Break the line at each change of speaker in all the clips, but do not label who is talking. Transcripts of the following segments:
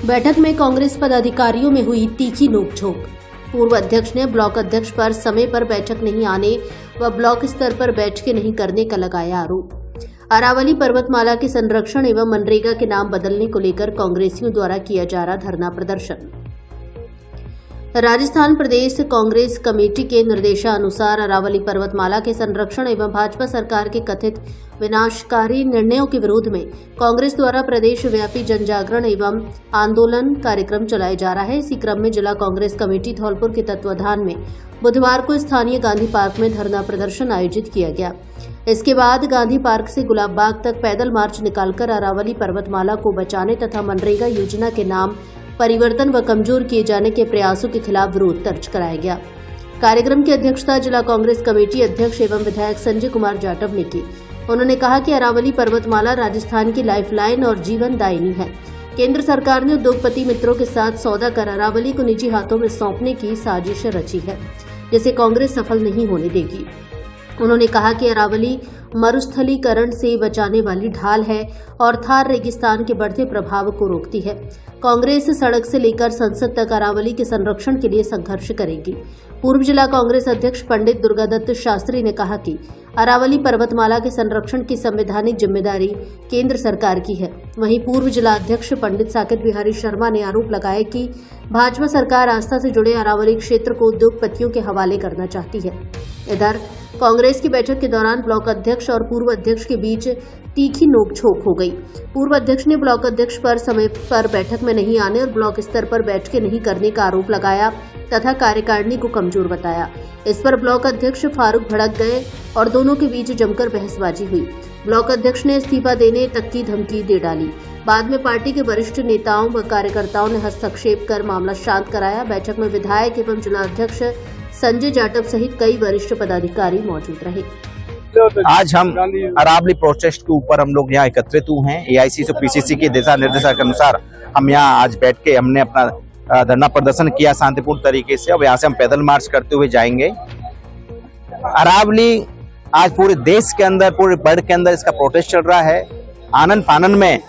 बैठक में कांग्रेस पदाधिकारियों में हुई तीखी नोकझोंक। पूर्व अध्यक्ष ने ब्लॉक अध्यक्ष पर समय पर बैठक नहीं आने व ब्लॉक स्तर पर बैठकें नहीं करने का लगाया आरोप। अरावली पर्वतमाला के संरक्षण एवं मनरेगा के नाम बदलने को लेकर कांग्रेसियों द्वारा किया जा रहा धरना प्रदर्शन। राजस्थान प्रदेश कांग्रेस कमेटी के निर्देशानुसार अरावली पर्वतमाला के संरक्षण एवं भाजपा सरकार के कथित विनाशकारी निर्णयों के विरोध में कांग्रेस द्वारा प्रदेश व्यापी जन जागरण एवं आंदोलन कार्यक्रम चलाया जा रहा है। इसी क्रम में जिला कांग्रेस कमेटी धौलपुर के तत्वाधान में बुधवार को स्थानीय गांधी पार्क में धरना प्रदर्शन आयोजित किया गया। इसके बाद गांधी पार्क से गुलाब बाग तक पैदल मार्च निकालकर अरावली पर्वतमाला को बचाने तथा मनरेगा योजना के नाम परिवर्तन व कमजोर किए जाने के प्रयासों के खिलाफ विरोध दर्ज कराया गया। कार्यक्रम की अध्यक्षता जिला कांग्रेस कमेटी अध्यक्ष एवं विधायक संजय कुमार जाटव ने की। उन्होंने कहा कि अरावली पर्वतमाला राजस्थान की लाइफलाइन और जीवन दायिनी है। केंद्र सरकार ने उद्योगपति मित्रों के साथ सौदा कर अरावली को निजी हाथों में सौंपने की साजिश रची है, जिसे कांग्रेस सफल नहीं होने देगी। उन्होंने कहा कि अरावली मरुस्थलीकरण से बचाने वाली ढाल है और थार रेगिस्तान के बढ़ते प्रभाव को रोकती है। कांग्रेस सड़क से लेकर संसद तक अरावली के संरक्षण के लिए संघर्ष करेगी। पूर्व जिला कांग्रेस अध्यक्ष पंडित दुर्गादत्त शास्त्री ने कहा कि अरावली पर्वतमाला के संरक्षण की संवैधानिक जिम्मेदारी केंद्र सरकार की है। वहीं पूर्व जिला अध्यक्ष पंडित साकेत बिहारी शर्मा ने आरोप लगाया कि भाजपा सरकार आस्था से जुड़े अरावली क्षेत्र को उद्योगपतियों के हवाले करना चाहती है। इधर कांग्रेस की बैठक के दौरान ब्लॉक अध्यक्ष और पूर्व अध्यक्ष के बीच तीखी नोकझोंक हो गई। पूर्व अध्यक्ष ने ब्लॉक अध्यक्ष पर समय पर बैठक में नहीं आने और ब्लॉक स्तर पर बैठकें नहीं करने का आरोप लगाया तथा कार्यकारिणी को कमजोर बताया। इस पर ब्लॉक अध्यक्ष फारूक भड़क गए और दोनों के बीच जमकर बहसबाजी हुई। ब्लॉक अध्यक्ष ने इस्तीफा देने तक की धमकी दे डाली। बाद में पार्टी के वरिष्ठ नेताओं व कार्यकर्ताओं ने हस्तक्षेप कर मामला शांत कराया। बैठक में विधायक एवं जिला अध्यक्ष संजय जाटव सहित कई वरिष्ठ पदाधिकारी मौजूद रहे।
आज हम अरावली प्रोटेस्ट के ऊपर हम लोग यहाँ एकत्रित हुए हैं। एआईसी से पीसीसी के दिशा निर्देशों के अनुसार हम यहाँ आज बैठ के हमने अपना धरना प्रदर्शन किया शांतिपूर्ण तरीके से। अब यहाँ से हम पैदल मार्च करते हुए जाएंगे। अरावली आज पूरे देश के अंदर, पूरे वर्ल्ड के अंदर इसका प्रोटेस्ट चल रहा है। आनंद फानन में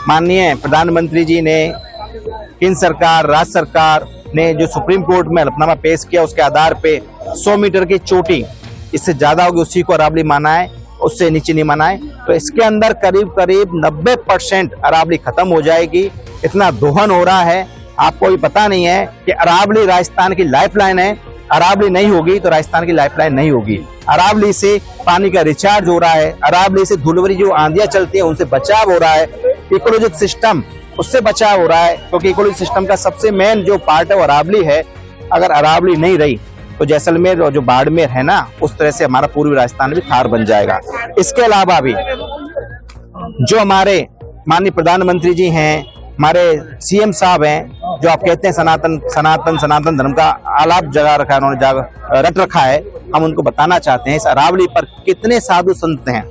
माननीय प्रधानमंत्री जी ने, केंद्र सरकार, राज्य सरकार ने जो सुप्रीम कोर्ट में हलफनामा पेश किया, उसके आधार पे 100 मीटर की चोटी इससे ज्यादा होगी उसी को अरावली माना है, उससे नीचे नहीं माना है। तो इसके अंदर करीब करीब 90% अरावली खत्म हो जाएगी। इतना दोहन हो रहा है, आपको भी पता नहीं है कि अरावली राजस्थान की लाइफलाइन है। अरावली नहीं होगी तो राजस्थान की लाइफलाइन नहीं होगी। अरावली से पानी का रिचार्ज हो रहा है, अरावली से धूलभरी जो आंधियां चलती है उनसे बचाव हो रहा है, इकोलॉजिक सिस्टम उससे बचाव हो रहा है, क्योंकि इकोलॉजिक सिस्टम का सबसे मेन जो पार्ट है वो अरावली है। अगर अरावली नहीं रही तो जैसलमेर और जो बाड़मेर है ना, उस तरह से हमारा पूर्वी राजस्थान भी थार बन जाएगा। इसके अलावा भी जो हमारे माननीय प्रधानमंत्री जी हैं, हमारे सीएम साहब हैं, जो आप कहते हैं सनातन धर्म का आलाप जगा रखा है, उन्होंने रट रखा है। हम उनको बताना चाहते हैं इस अरावली पर कितने साधु संत हैं,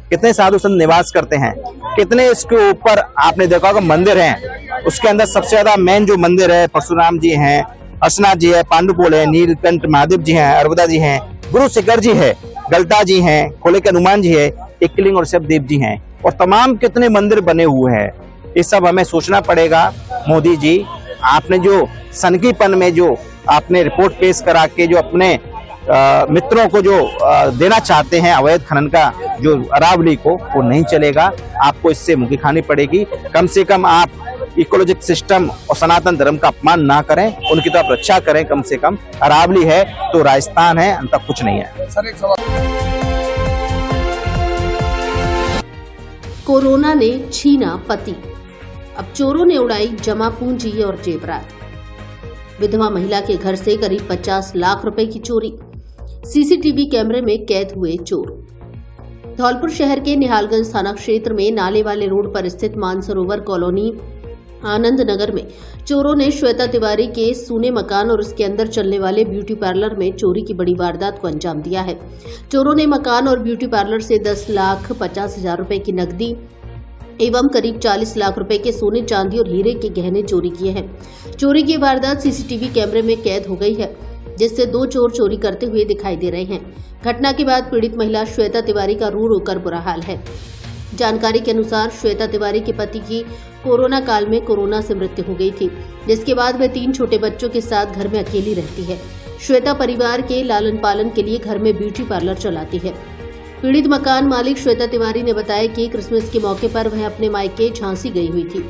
कितने साधु संत निवास करते हैं, कितने इसके ऊपर आपने देखा होगा मंदिर हैं। उसके अंदर सबसे ज्यादा मेन जो मंदिर है, परशुराम जी हैं, अर्शनाथ जी है, पांडुपोल है, नीलकंठ महादेव जी हैं, अरबदा जी हैं, गुरु शिखर जी है, गलता जी हैं, खोले के हनुमान जी है, एकलिंग और शबदेव जी हैं, और तमाम कितने मंदिर बने हुए हैं। ये सब हमें सोचना पड़ेगा। मोदी जी, आपने जो सनकीपन में जो आपने रिपोर्ट पेश करा के जो अपने मित्रों को जो देना चाहते हैं अवैध खनन का जो अरावली को, वो नहीं चलेगा। आपको इससे मुक्ति खानी पड़ेगी। कम से कम आप इकोलॉजिक सिस्टम और सनातन धर्म का अपमान ना करें, उनकी तो आप रक्षा करें। कम से कम अरावली है तो राजस्थान है, अंत कुछ नहीं है।
कोरोना ने छीना पति, अब चोरों ने उड़ाई जमा पूंजी और जेवरात। विधवा महिला के घर से करीब 50 लाख रुपए की चोरी। सीसीटीवी कैमरे में कैद हुए चोर। धौलपुर शहर के निहालगंज थाना क्षेत्र में नाले वाले रोड पर स्थित मानसरोवर कॉलोनी आनंद नगर में चोरों ने श्वेता तिवारी के सूने मकान और उसके अंदर चलने वाले ब्यूटी पार्लर में चोरी की बड़ी वारदात को अंजाम दिया है। चोरों ने मकान और ब्यूटी पार्लर से 10,50,000 रुपए की नकदी एवं करीब 40 लाख रुपए के सोने, चांदी और हीरे के गहने चोरी किए हैं। चोरी की वारदात सीसीटीवी कैमरे में कैद हो गई है, जिससे 2 चोर चोरी करते हुए दिखाई दे रहे हैं। घटना के बाद पीड़ित महिला श्वेता तिवारी का रो रोकर बुरा हाल है। जानकारी के अनुसार श्वेता तिवारी के पति की कोरोना काल में कोरोना से मृत्यु हो गई थी, जिसके बाद वह 3 छोटे बच्चों के साथ घर में अकेली रहती है। श्वेता परिवार के लालन पालन के लिए घर में ब्यूटी पार्लर चलाती है। पीड़ित मकान मालिक श्वेता तिवारी ने बताया कि क्रिसमस के मौके पर वह अपने मायके झांसी गई हुई थी।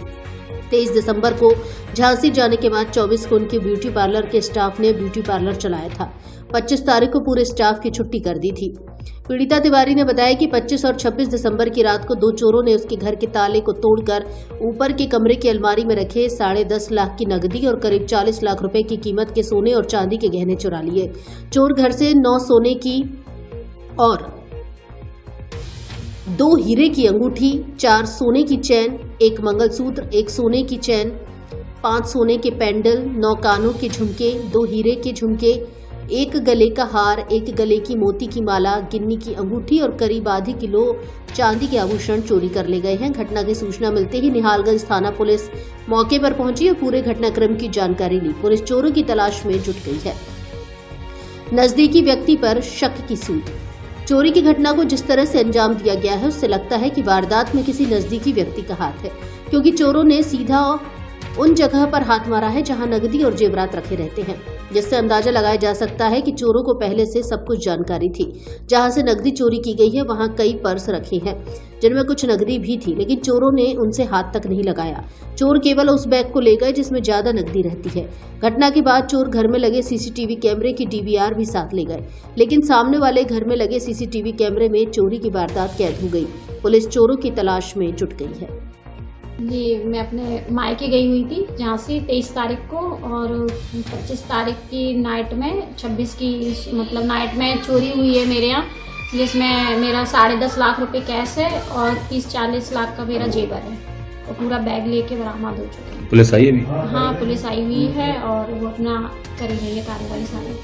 23 दिसंबर को झांसी जाने के बाद 24 को उनके ब्यूटी पार्लर के स्टाफ ने ब्यूटी पार्लर चलाया था। 25 तारीख को पूरे स्टाफ की छुट्टी कर दी थी। पीड़िता तिवारी ने बताया कि 25 और 26 दिसंबर की रात को 2 चोरों ने उसके घर के ताले को तोड़कर ऊपर के कमरे की अलमारी में रखे 10.5 लाख की नकदी और करीब 40 लाख रुपए की कीमत के सोने और चांदी के गहने चुरा लिए। चोर घर से 9 सोने की और 2 हीरे की अंगूठी, 4 सोने की चैन, 1 मंगलसूत्र, 1 सोने की चैन, 5 सोने के पेंडल, 9 कानों के झुमके, 2 हीरे के झुमके, 1 गले का हार, 1 गले की मोती की माला, गिन्नी की अंगूठी और करीब आधे किलो चांदी के आभूषण चोरी कर ले गए हैं। घटना की सूचना मिलते ही निहालगंज थाना पुलिस मौके पर पहुंची और पूरे घटनाक्रम की जानकारी ली। पुलिस चोरों की तलाश में जुट गई है। नजदीकी व्यक्ति पर शक की सूद। चोरी की घटना को जिस तरह से अंजाम दिया गया है उससे लगता है कि वारदात में किसी नजदीकी व्यक्ति का हाथ है, क्योंकि चोरों ने सीधा उन जगह पर हाथ मारा है जहां नकदी और जेवरात रखे रहते हैं, जिससे अंदाजा लगाया जा सकता है कि चोरों को पहले से सब कुछ जानकारी थी। जहां से नकदी चोरी की गई है वहां कई पर्स रखे हैं जिनमें कुछ नकदी भी थी, लेकिन चोरों ने उनसे हाथ तक नहीं लगाया। चोर केवल उस बैग को ले गए जिसमें ज्यादा नकदी रहती है। घटना के बाद चोर घर में लगे सीसीटीवी कैमरे की डीवीआर भी साथ ले गए, लेकिन सामने वाले घर में लगे सीसीटीवी कैमरे में चोरी की वारदात कैद हो गई। पुलिस चोरों की तलाश में जुट गई है।
जी, मैं अपने मायके गई हुई थी जहाँ से 23 तारीख को, और 25 तारीख की नाइट में 26 की मतलब नाइट में चोरी हुई है मेरे यहाँ, जिसमें मेरा 10.5 लाख रुपए कैश है और 30-40 लाख का मेरा जेवर है और पूरा बैग लेके बरामद हो चुके हैं।
पुलिस आई है अभी?
हाँ, पुलिस आई हुई है और वो अपना कर रही है कार्रवाई सारी।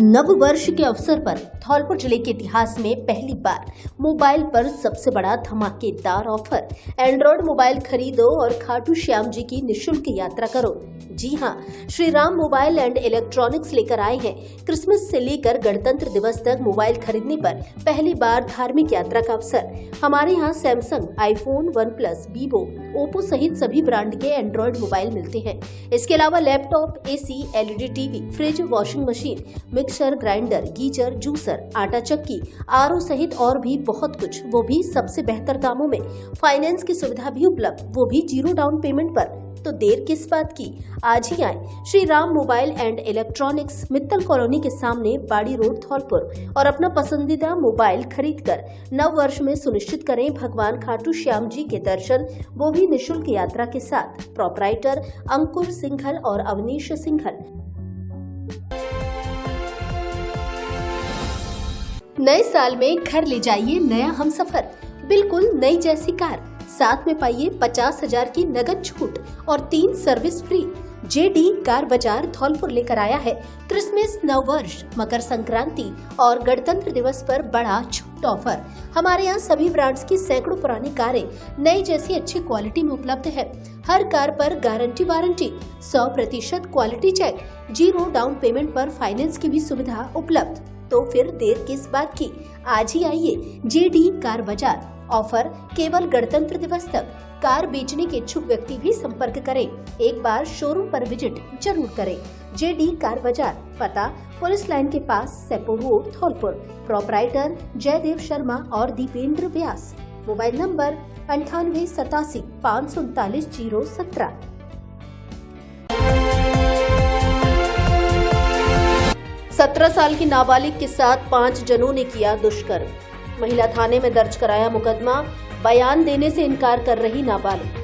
नव वर्ष के अवसर पर धौलपुर जिले के इतिहास में पहली बार मोबाइल पर सबसे बड़ा धमाकेदार ऑफर। एंड्रॉयड मोबाइल खरीदो और खाटू श्याम जी की निःशुल्क यात्रा करो। जी हां, Shri Ram mobile and electronics लेकर आए हैं क्रिसमस से लेकर गणतंत्र दिवस तक मोबाइल खरीदने पर पहली बार धार्मिक यात्रा का अवसर। हमारे यहाँ Samsung, iPhone, OnePlus, Vivo, Oppo सहित सभी ब्रांड के एंड्रॉयड मोबाइल मिलते हैं। इसके अलावा laptop, AC, LED TV, fridge, washing machine, mixer grinder, geyser, juicer, आटा चक्की, आरओ सहित और भी बहुत कुछ, वो भी सबसे बेहतर दामों में। फाइनेंस की सुविधा भी उपलब्ध, वो भी 0 डाउन पेमेंट पर। तो देर किस बात की, आज ही आए Shri Ram mobile and electronics, Mittal colony के सामने, बाड़ी रोड, धौलपुर, और अपना पसंदीदा मोबाइल खरीदकर नव वर्ष में सुनिश्चित करें भगवान खाटू श्याम जी के दर्शन, वो भी निःशुल्क यात्रा के साथ। प्रोपराइटर अंकुर सिंघल और अवनीश सिंघल। नए साल में घर ले जाइए नया हमसफर, बिल्कुल नई जैसी कार, साथ में पाइए 50,000 की नगद छूट और 3 सर्विस फ्री। जेडी कार बाजार धौलपुर लेकर आया है क्रिसमस, नववर्ष, मकर संक्रांति और गणतंत्र दिवस पर बड़ा छूट ऑफर। हमारे यहाँ सभी ब्रांड्स की सैकड़ों पुरानी कारें नई जैसी अच्छी क्वालिटी में उपलब्ध है। हर कार पर guarantee warranty, 100% quality check, 0 down payment पर फाइनेंस की भी सुविधा उपलब्ध। तो फिर देर किस बात की, आज ही आइए जेडी कार बाजार। ऑफर केवल गणतंत्र दिवस तक। कार बेचने के इच्छुक व्यक्ति भी संपर्क करें। एक बार शोरूम पर विजिट जरूर करें। जेडी कार बाजार, पता पुलिस लाइन के पास, सेपो रोड, धौलपुर। प्रोपराइटर जयदेव शर्मा और दीपेंद्र व्यास। Mobile number 9887 539 017। 17 साल की नाबालिग के साथ 5 जनों ने किया दुष्कर्म। महिला थाने में दर्ज कराया मुकदमा, बयान देने से इनकार कर रही नाबालिग।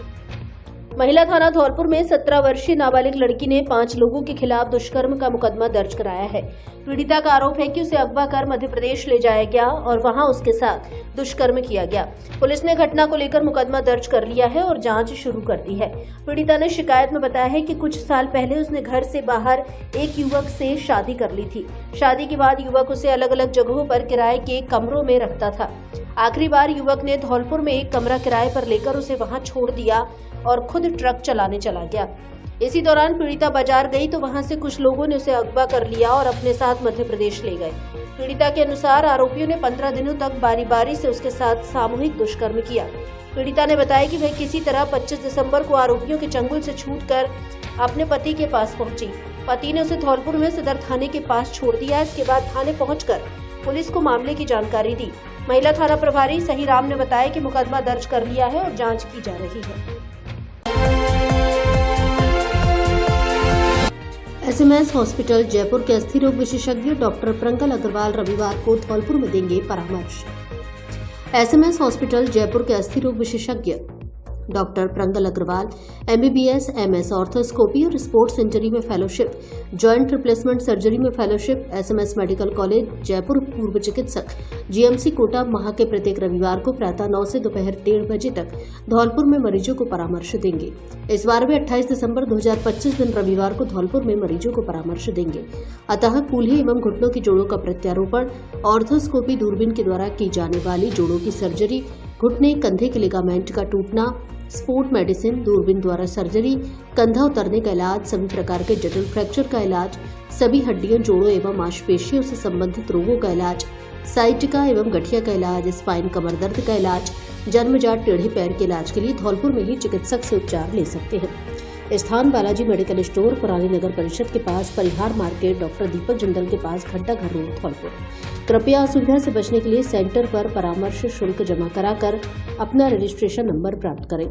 महिला थाना धौलपुर में 17 वर्षीय नाबालिग लड़की ने 5 लोगों के खिलाफ दुष्कर्म का मुकदमा दर्ज कराया है। पीड़िता का आरोप है कि उसे अगवा कर मध्य प्रदेश ले जाया गया और वहां उसके साथ दुष्कर्म किया गया। पुलिस ने घटना को लेकर मुकदमा दर्ज कर लिया है और जांच शुरू कर दी है। पीड़िता ने शिकायत में बताया है कि कुछ साल पहले उसने घर से बाहर एक युवक से शादी कर ली थी। शादी के बाद युवक उसे अलग अलग जगहों पर किराए के कमरों में रखता था। आखिरी बार युवक ने धौलपुर में एक कमरा किराए पर लेकर उसे वहां छोड़ दिया और खुद ट्रक चलाने चला गया। इसी दौरान पीड़िता बाजार गई तो वहां से कुछ लोगों ने उसे अगवा कर लिया और अपने साथ मध्य प्रदेश ले गए। पीड़िता के अनुसार आरोपियों ने 15 दिनों तक बारी बारी से उसके साथ सामूहिक दुष्कर्म किया। पीड़िता ने बताया कि वह किसी तरह 25 दिसंबर को आरोपियों के चंगुल से छूटकर अपने पति के पास पहुंची। पति ने उसे धौलपुर में सदर थाने के पास छोड़ दिया। इसके बाद थाने पहुंचकर पुलिस को मामले की जानकारी दी। महिला थाना प्रभारी सही राम ने बताया कि मुकदमा दर्ज कर लिया है और जांच की जा रही है। एसएमएस हॉस्पिटल जयपुर के अस्थि रोग विशेषज्ञ डॉक्टर प्रंकल अग्रवाल रविवार को धौलपुर में देंगे परामर्श। एसएमएस हॉस्पिटल जयपुर के अस्थि रोग विशेषज्ञ doctor Prankal Agrawal MBBS MS arthroscopy और स्पोर्ट्स इंजरी में फेलोशिप, जॉइंट रिप्लेसमेंट सर्जरी में fellowship, SMS medical college Jaipur पूर्व चिकित्सक जीएमसी कोटा माह के प्रत्येक रविवार को प्रातः 9 से दोपहर 1:30 बजे तक धौलपुर में मरीजों को परामर्श देंगे। इस बार वे 28 दिसंबर 2025 दिन रविवार को धौलपुर में मरीजों को परामर्श देंगे। अतः कूल्हे एवं घुटनों की जोड़ों का प्रत्यारोपण, ऑर्थोस्कोपी दूरबीन के द्वारा की जाने वाली जोड़ों की सर्जरी, घुटने कंधे के लिगामेंट का टूटना, स्पोर्ट मेडिसिन, दूरबीन द्वारा सर्जरी, कंधा उतरने का इलाज, सभी प्रकार के जटिल फ्रैक्चर का इलाज, सभी हड्डियों, जोड़ों एवं मांसपेशियों से संबंधित रोगों का इलाज, साइटिका एवं गठिया का इलाज, स्पाइन कमर दर्द का इलाज, जन्मजात टेढ़े पैर के इलाज के लिए धौलपुर में ही चिकित्सक से उपचार ले सकते हैं। स्थान बालाजी मेडिकल स्टोर, पुरानी नगर परिषद के पास, परिहार मार्केट, डॉक्टर दीपक जिंदल के पास, घंटाघर रोड, धौलपुर। कृपया असुविधा से बचने के लिए सेंटर पर परामर्श शुल्क जमा कराकर अपना रजिस्ट्रेशन नंबर प्राप्त करें।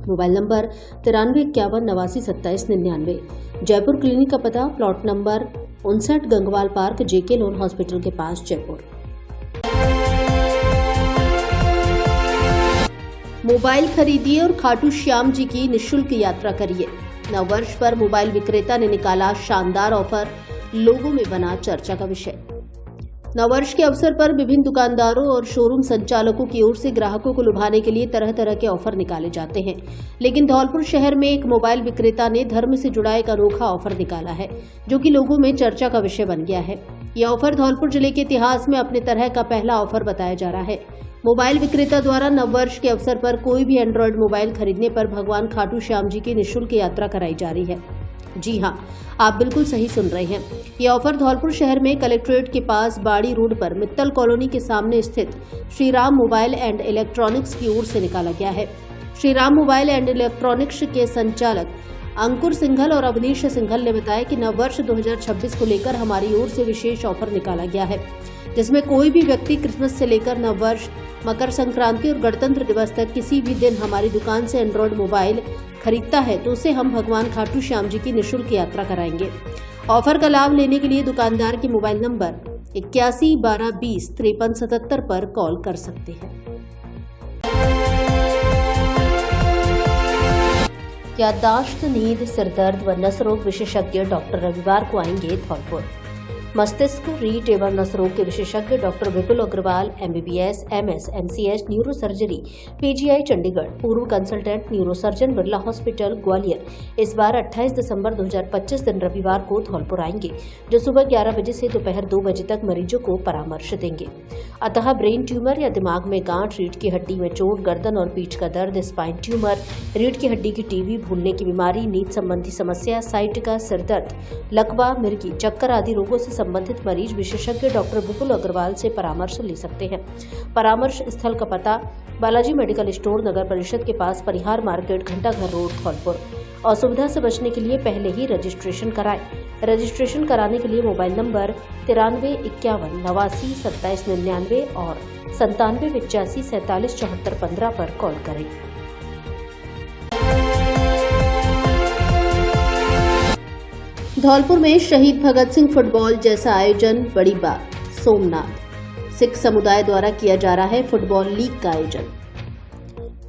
Mobile number 9351 Jaipur. क्लिनिक का पता प्लॉट नंबर 59 गंगवाल पार्क, जेके लोन हॉस्पिटल के पास, जयपुर। मोबाइल खरीदिए और खाटू श्याम जी की निःशुल्क यात्रा करिए। नववर्ष पर मोबाइल विक्रेता ने निकाला शानदार ऑफर, लोगों में बना चर्चा का विषय। नववर्ष के अवसर पर विभिन्न दुकानदारों और शोरूम संचालकों की ओर से ग्राहकों को लुभाने के लिए तरह तरह के ऑफर निकाले जाते हैं, लेकिन धौलपुर शहर में एक मोबाइल विक्रेता ने धर्म से जुड़ा एक अनोखा ऑफर निकाला है, जो कि लोगों में चर्चा का विषय बन गया है। यह ऑफर धौलपुर जिले के इतिहास में अपने तरह का पहला ऑफर बताया जा रहा है। मोबाइल विक्रेता द्वारा नववर्ष के अवसर पर कोई भी एंड्रॉयड मोबाइल खरीदने पर भगवान खाटू श्याम जी की निःशुल्क यात्रा कराई जा रही है। जी हां, आप बिल्कुल सही सुन रहे हैं। यह ऑफर धौलपुर शहर में कलेक्ट्रेट के पास बाड़ी रोड पर मित्तल कॉलोनी के सामने स्थित Shri Ram mobile and electronics की ओर से निकाला गया है। Shri Ram mobile and electronics के संचालक अंकुर सिंघल और अवनीश सिंघल ने बताया कि नववर्ष 2026 को लेकर हमारी ओर से विशेष ऑफर निकाला गया है, जिसमें कोई भी व्यक्ति क्रिसमस से लेकर नववर्ष, मकर संक्रांति और गणतंत्र दिवस तक किसी भी दिन हमारी दुकान से एंड्रॉयड मोबाइल खरीदता है तो उसे हम भगवान खाटू श्याम जी की निःशुल्क यात्रा कराएंगे। ऑफर का लाभ लेने के लिए दुकानदार के मोबाइल नंबर 81 12 20 53 77 पर कॉल कर सकते हैं। याददाश्त, नींद, सिरदर्द व नस रोग विशेषज्ञ डॉक्टर रविवार को आएंगे धौलपुर। मस्तिष्क, रीढ़ एवं नस रोग के विशेषज्ञ doctor Vipul Agrawal MBBS MS MCh neuro surgery PGI Chandigarh, पूर्व consultant neuro surgeon Birla hospital Gwalior इस बार 28 दिसंबर 2025 दिन रविवार को धौलपुर आएंगे, जो सुबह 11 बजे से दोपहर 2 बजे तक मरीजों को परामर्श देंगे। अतः ब्रेन ट्यूमर या दिमाग में गांठ, रीढ़ की हड्डी में चोट, गर्दन और पीठ का दर्द, स्पाइन ट्यूमर, रीढ़ की हड्डी की टीबी, भूलने की बीमारी, नींद संबंधी समस्या, साइटिका, सिरदर्द, लकवा, मिर्गी, चक्कर आदि रोगों से संबंधित मरीज विशेषज्ञ डॉक्टर विपुल अग्रवाल से परामर्श ले सकते हैं। परामर्श स्थल का पता बालाजी मेडिकल स्टोर, नगर परिषद के पास, परिहार मार्केट, घंटाघर रोड, धौलपुर। असुविधा से बचने के लिए पहले ही रजिस्ट्रेशन कराएं। रजिस्ट्रेशन कराने के लिए मोबाइल नंबर 93 51 89 27 99 और 97 85 47 74 15 पर कॉल करें। धौलपुर में शहीद भगत सिंह फुटबॉल जैसा आयोजन बड़ी बात। सोमनाथ सिख समुदाय द्वारा किया जा रहा है फुटबॉल लीग का आयोजन।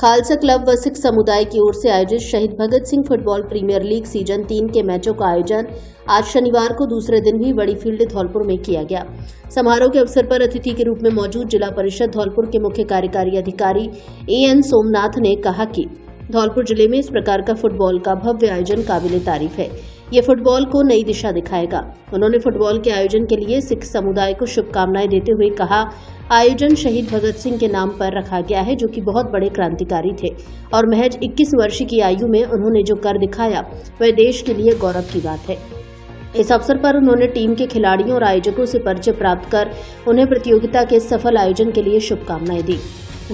खालसा क्लब व सिख समुदाय की ओर से आयोजित Shaheed Bhagat Singh football premier league season 3 के मैचों का आयोजन आज शनिवार को दूसरे दिन भी बड़ी फील्ड धौलपुर में किया गया। समारोह के अवसर पर अतिथि के रूप में मौजूद जिला परिषद धौलपुर के मुख्य कार्यकारी अधिकारी एएन सोमनाथ ने कहा कि धौलपुर जिले में इस प्रकार का फुटबॉल का भव्य आयोजन काबिले तारीफ है। ये फुटबॉल को नई दिशा दिखाएगा। उन्होंने फुटबॉल के आयोजन के लिए सिख समुदाय को शुभकामनाएं देते हुए कहा, आयोजन शहीद भगत सिंह के नाम पर रखा गया है, जो कि बहुत बड़े क्रांतिकारी थे और महज 21 वर्ष की आयु में उन्होंने जो कर दिखाया वह देश के लिए गौरव की बात है। इस अवसर पर उन्होंने टीम के खिलाड़ियों और आयोजकों से परिचय प्राप्त कर उन्हें प्रतियोगिता के सफल आयोजन के लिए शुभकामनाएं दी।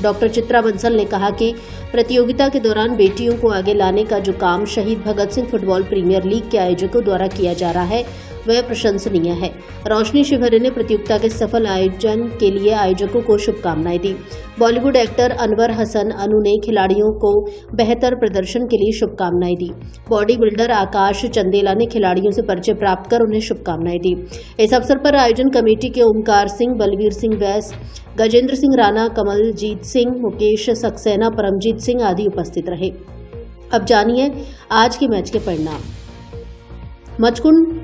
डॉक्टर चित्रा बंसल ने कहा कि प्रतियोगिता के दौरान बेटियों को आगे लाने का जो काम शहीद Bhagat Singh football premier league के आयोजकों द्वारा किया जा रहा है वह प्रशंसनीय है। रोशनी शिवहरे ने प्रतियोगिता के सफल आयोजन के लिए आयोजकों को शुभकामनाएं दी। बॉलीवुड एक्टर अनवर हसन अनु ने खिलाड़ियों को बेहतर प्रदर्शन के लिए शुभकामनाएं दी। बॉडी बिल्डर आकाश चंदेला ने खिलाड़ियों से परिचय प्राप्त कर उन्हें शुभकामनाएं दी। इस अवसर पर आयोजन कमेटी के ओमकार सिंह, बलवीर सिंह वैस, गजेंद्र सिंह राणा, कमलजीत सिंह, मुकेश सक्सेना, परमजीत सिंह आदि उपस्थित रहे। अब जानिए आज के मैच के परिणाम। मचकुंड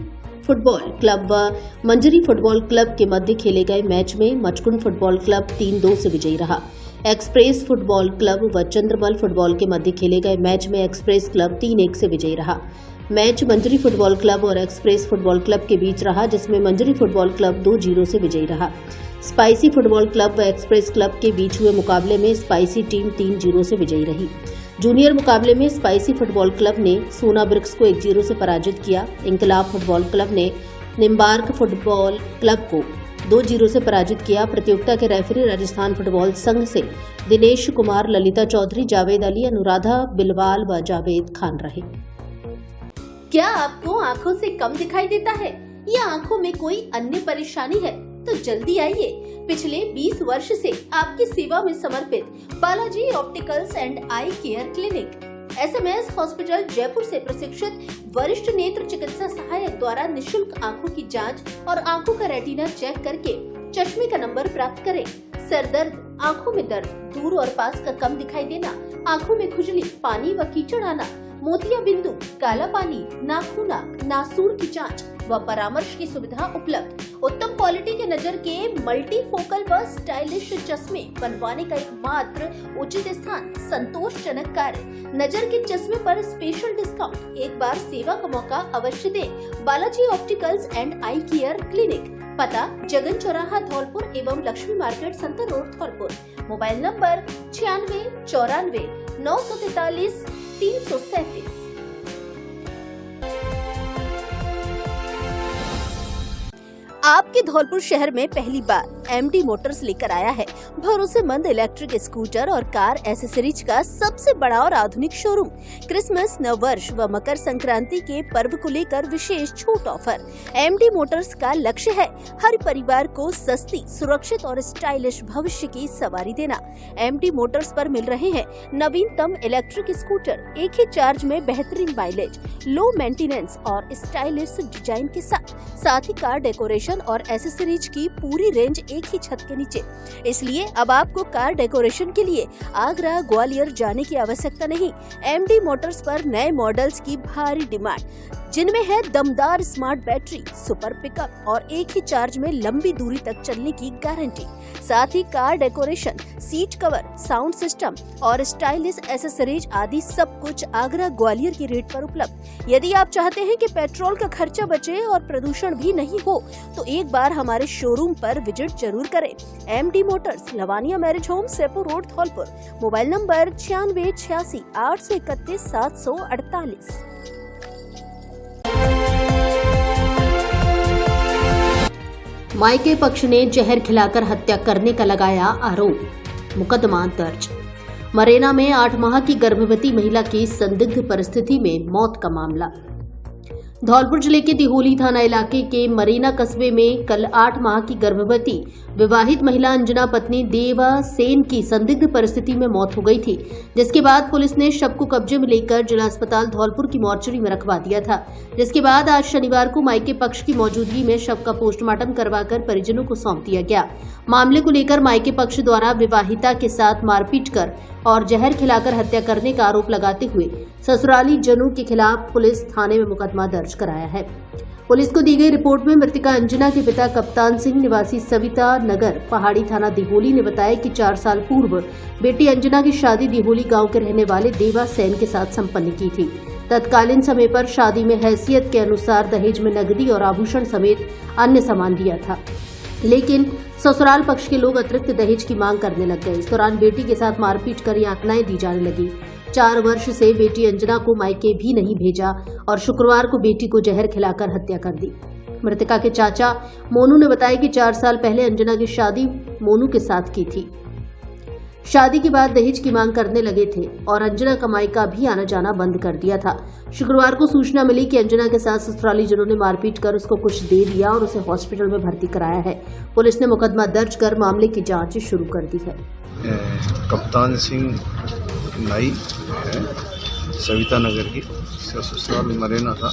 फुटबॉल क्लब व मंजरी फुटबॉल क्लब के मध्य खेले गए मैच में मचकुंड फुटबॉल क्लब 3-2 से विजयी रहा। एक्सप्रेस फुटबॉल क्लब व चंद्रबल फुटबॉल के मध्य खेले गए मैच में एक्सप्रेस क्लब 3-1 से विजयी रहा। मैच मंजरी फुटबॉल क्लब और एक्सप्रेस फुटबॉल क्लब के बीच रहा, जिसमें मंजरी फुटबॉल क्लब 2-0 से विजयी रहा। स्पाइसी फुटबॉल क्लब व एक्सप्रेस क्लब के बीच हुए मुकाबले में स्पाइसी टीम 3-0 से विजयी रही। जूनियर मुकाबले में स्पाइसी फुटबॉल क्लब ने सोना ब्रिक्स को 1-0 से पराजित किया। इंकलाब फुटबॉल क्लब ने निम्बार्क फुटबॉल क्लब को 2-0 से पराजित किया। प्रतियोगिता के रेफरी राजस्थान फुटबॉल संघ से दिनेश कुमार, ललिता चौधरी, जावेद अली, अनुराधा बिलवाल व जावेद खान रहे। क्या आपको आंखों से कम दिखाई देता है या आंखों में कोई अन्य परेशानी है? तो जल्दी आइए, पिछले 20 वर्ष से आपकी सेवा में समर्पित Balaji opticals and eye care clinic SMS hospital Jaipur से प्रशिक्षित वरिष्ठ नेत्र चिकित्सा सहायक द्वारा निशुल्क आंखों की जांच और आंखों का रेटिना चेक करके चश्मे का नंबर प्राप्त करें। सर दर्द, आंखों में दर्द, दूर और पास का कम दिखाई देना, आंखों में खुजली, पानी व कीचड़ आना, मोतिया बिंदु, काला पानी, नाखूना, नासूर की जांच व परामर्श की सुविधा उपलब्ध। उत्तम क्वालिटी के नजर के मल्टी फोकल व स्टाइलिश चश्मे बनवाने का एकमात्र उचित स्थान, संतोषजनक कार्य। नजर के चश्मे पर स्पेशल डिस्काउंट। एक बार सेवा का मौका अवश्य दें। Balaji opticals and eye care clinic, पता जगन चौराहा धौलपुर एवं Lakshmi market Santar road Dholpur. Mobile number 96 94 943 337। आपके धौलपुर शहर में पहली बार MD मोटर्स लेकर आया है भरोसेमंद इलेक्ट्रिक स्कूटर और कार एसेसरीज का सबसे बड़ा और आधुनिक शोरूम। क्रिसमस, नववर्ष व मकर संक्रांति के पर्व को लेकर विशेष छूट ऑफर। MD मोटर्स का लक्ष्य है हर परिवार को सस्ती, सुरक्षित और स्टाइलिश भविष्य की सवारी देना। MD मोटर्स पर मिल रहे हैं नवीनतम इलेक्ट्रिक स्कूटर, एक ही चार्ज में बेहतरीन माइलेज, लो मेंटेनेंस और स्टाइलिश डिजाइन के साथ ही कार डेकोरेशन और एसेसरीज की पूरी रेंज एक ही छत के नीचे। इसलिए अब आपको कार डेकोरेशन के लिए आगरा, ग्वालियर जाने की आवश्यकता नहीं। MD मोटर्स पर नए मॉडल्स की भारी डिमांड, जिनमें है दमदार स्मार्ट बैटरी, सुपर पिकअप और एक ही चार्ज में लंबी दूरी तक चलने की गारंटी। साथ ही car decoration, seat cover, sound system और स्टाइलिश एसेसरीज आदि सब कुछ आगरा, ग्वालियर की रेट पर उपलब्ध। यदि आप चाहते हैं कि पेट्रोल का खर्चा बचे और प्रदूषण भी नहीं हो, तो एक बार हमारे शोरूम पर विजिट जरूर करें। MD motors, Lavania marriage home, Sepur road, Dholpur. Mobile number 96 86 831 748। मायके पक्ष ने जहर खिलाकर हत्या करने का लगाया आरोप, मुकदमा दर्ज। मरेना में 8 माह की गर्भवती महिला की संदिग्ध परिस्थिति में मौत का मामला। धौलपुर जिले के दिहोली थाना इलाके के मरेना कस्बे में कल 8 माह की गर्भवती विवाहित महिला अंजना पत्नी देवा सेन की संदिग्ध परिस्थिति में मौत हो गई थी, जिसके बाद पुलिस ने शव को कब्जे में लेकर जिला अस्पताल धौलपुर की मॉर्चरी में रखवा दिया था। जिसके बाद आज शनिवार को मायके पक्ष की मौजूदगी में शव का पोस्टमार्टम करवाकर परिजनों को सौंप दिया गया। मामले को लेकर मायके पक्ष द्वारा विवाहिता के साथ मारपीट कर और जहर खिलाकर हत्या करने का आरोप लगाते हुए ससुराली जनों के खिलाफ पुलिस थाने में मुकदमा दर्ज कराया है। पुलिस को दी गई रिपोर्ट में मृतका अंजना के पिता कप्तान सिंह निवासी सविता नगर पहाड़ी थाना दिहोली ने बताया कि 4 साल पूर्व बेटी अंजना की शादी दिहोली गांव के रहने वाले देवा सेन के साथ संपन्न की थी। तत्कालीन समय पर शादी में हैसियत के अनुसार दहेज में नकदी और आभूषण समेत अन्य सामान दिया था, लेकिन ससुराल पक्ष के लोग अतिरिक्त दहेज की मांग करने लग गए। इस दौरान बेटी के साथ मारपीट कर यातनाएं दी जाने लगी। 4 वर्ष से बेटी अंजना को मायके भी नहीं भेजा और शुक्रवार को बेटी को जहर खिलाकर हत्या कर दी। मृतका के चाचा मोनू ने बताया कि 4 साल पहले अंजना की शादी मोनू के साथ की थी। शादी के बाद दहेज की मांग करने लगे थे और अंजना का मायका भी आना जाना बंद कर दिया था। शुक्रवार को सूचना मिली कि अंजना के साथ ससुराली जनों ने मारपीट कर उसको कुछ दे दिया और उसे हॉस्पिटल में भर्ती कराया है। पुलिस ने मुकदमा दर्ज कर मामले की जांच शुरू कर दी है।
कप्तान सिंह नाई है, सविता नगर की, ससुराल मरेना था।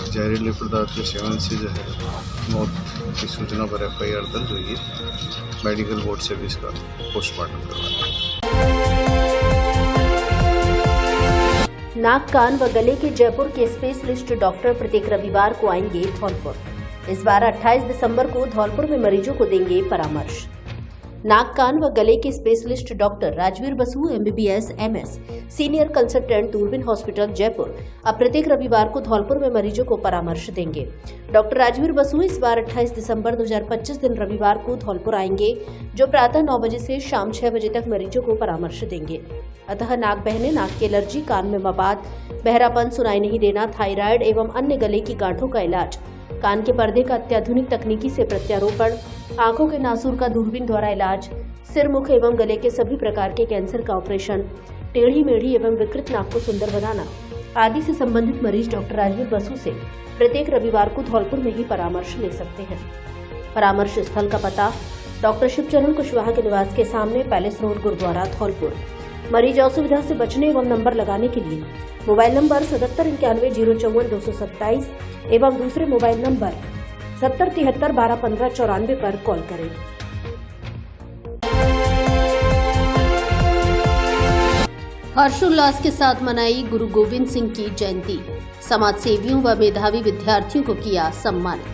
जहरीले पदार्थ के सेवन से जो है मौत की सूचना पर FIR दर्ज हुई है। मेडिकल बोर्ड से भी इसका पोस्टमार्टम करवाया।
नाक, कान व गले के जयपुर के स्पेशलिस्ट डॉक्टर प्रत्येक रविवार को आएंगे धौलपुर। इस बार 28 दिसंबर को धौलपुर में मरीजों को देंगे परामर्श। नाक, कान व गले के specialist doctor Rajveer Basu MBBS MS senior consultant दूरबीन हॉस्पिटल जयपुर अब प्रत्येक रविवार को धौलपुर में मरीजों को परामर्श देंगे। डॉक्टर राजवीर बसु इस बार 28 दिसंबर 2025 दिन रविवार को धौलपुर आएंगे, जो प्रातः 9 बजे से शाम 6 बजे तक मरीजों को परामर्श देंगे। अतः नाक बहने, नाक की एलर्जी, कान में मवाद, बहरापन, सुनाई नहीं देना, थायराइड एवं अन्य गले की गांठों का इलाज, कान के पर्दे का अत्याधुनिक तकनीकी से प्रत्यारोपण, आंखों के नासूर का दूरबीन द्वारा इलाज, सिर, मुख एवं गले के सभी प्रकार के कैंसर का ऑपरेशन, टेढ़ी मेढ़ी एवं विकृत नाक को सुंदर बनाना आदि से संबंधित मरीज डॉक्टर राजवीर बसु से प्रत्येक रविवार को धौलपुर में ही परामर्श ले सकते हैं। परामर्श स्थल का पता डॉक्टर शिवचरण कुशवाहा के निवास के सामने, पैलेस रोड, गुरुद्वारा, धौलपुर। मरीज असुविधा से बचने एवं नंबर लगाने के लिए मोबाइल नंबर 7791 एवं दूसरे मोबाइल नंबर 7073 1215 94 पर कॉल करें। हर्षोल्लास के साथ मनाई गुरु गोविंद सिंह की जयंती। समाज सेवियों व मेधावी विद्यार्थियों को किया सम्मानित।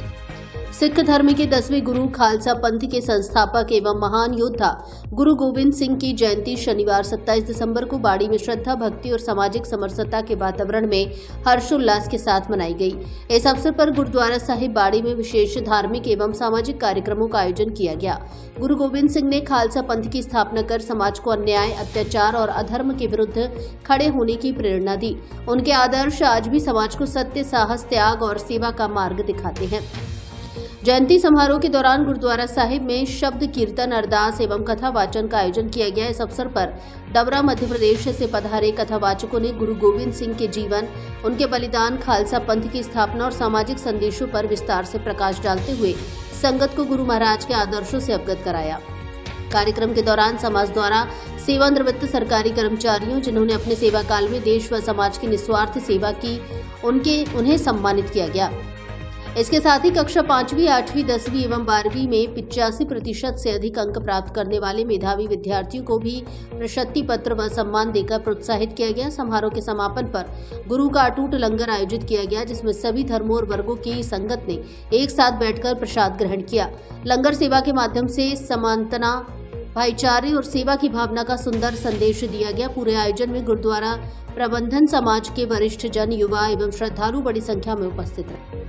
सिख धर्म के 10वें गुरु खालसा पंथ के संस्थापक एवं महान योद्धा गुरु गोविंद सिंह की जयंती शनिवार 27 दिसंबर को बाड़ी में श्रद्धा, भक्ति और सामाजिक समरसता के वातावरण में हर्षोल्लास के साथ मनाई गई। इस अवसर पर गुरुद्वारा साहिब बाड़ी में विशेष धार्मिक एवं सामाजिक कार्यक्रमों का आयोजन किया गया। गुरु गोविंद सिंह ने खालसा पंथ की स्थापना कर समाज को अन्याय, अत्याचार और अधर्म के विरुद्ध खड़े होने की प्रेरणा दी। उनके आदर्श आज भी समाज को सत्य, साहस, त्याग और सेवा का मार्ग दिखाते हैं। जयंती समारोह के दौरान गुरुद्वारा साहिब में शब्द कीर्तन, अरदास एवं कथा वाचन का आयोजन किया गया। इस अवसर पर डबरा मध्य प्रदेश से पधारे कथावाचकों ने गुरु गोविंद सिंह के जीवन, उनके बलिदान, खालसा पंथ की स्थापना और सामाजिक संदेशों पर विस्तार से प्रकाश डालते हुए संगत को गुरु महाराज के आदर्शों से अवगत कराया। कार्यक्रम के दौरान समाज द्वारा सेवानिवृत्त सरकारी कर्मचारियों, जिन्होंने अपने सेवा काल में देश व समाज की निस्वार्थ सेवा की, उन्हें सम्मानित किया गया। इसके साथ ही कक्षा 5वीं, 8वीं, 10वीं एवं 12वीं में 85% से अधिक अंक प्राप्त करने वाले मेधावी विद्यार्थियों को भी प्रशस्ति पत्र व सम्मान देकर प्रोत्साहित किया गया। समारोह के समापन पर गुरु का अटूट लंगर आयोजित किया गया, जिसमें सभी धर्मों और वर्गों की संगत ने एक साथ बैठकर प्रसाद ग्रहण किया। लंगर सेवा के माध्यम से समानता, भाईचारे और सेवा की भावना का सुंदर संदेश दिया गया। पूरे आयोजन में गुरुद्वारा प्रबंधन, समाज के वरिष्ठ जन, युवा एवं श्रद्धालु बड़ी संख्या में उपस्थित रहे।